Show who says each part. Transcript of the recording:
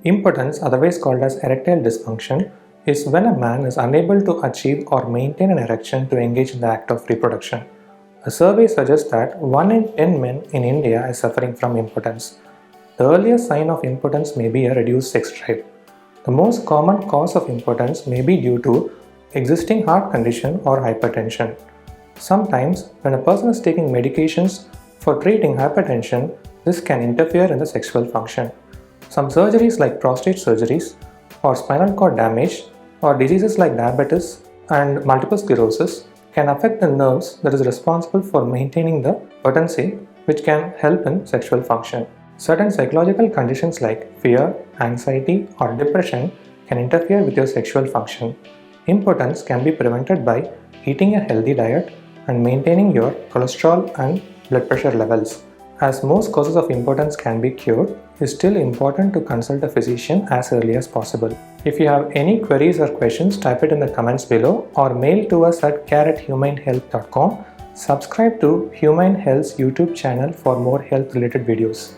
Speaker 1: Impotence, otherwise called as erectile dysfunction, is when a man is unable to achieve or maintain an erection to engage in the act of reproduction. A survey suggests that 1 in 10 men in India is suffering from impotence. The earliest sign of impotence may be a reduced sex drive. The most common cause of impotence may be due to existing heart condition or hypertension. Sometimes, when a person is taking medications for treating hypertension, this can interfere in the sexual function. Some surgeries like prostate surgeries or spinal cord damage or diseases like diabetes and multiple sclerosis can affect the nerves that is responsible for maintaining the potency, which can help in sexual function. Certain psychological conditions like fear, anxiety or depression can interfere with your sexual function. Impotence can be prevented by eating a healthy diet and maintaining your cholesterol and blood pressure levels. As most causes of impotence can be cured, it's still important to consult a physician as early as possible. If you have any queries or questions, type it in the comments below or mail to us at care@humainhealth.com. Subscribe to Humain Health's YouTube channel for more health related videos.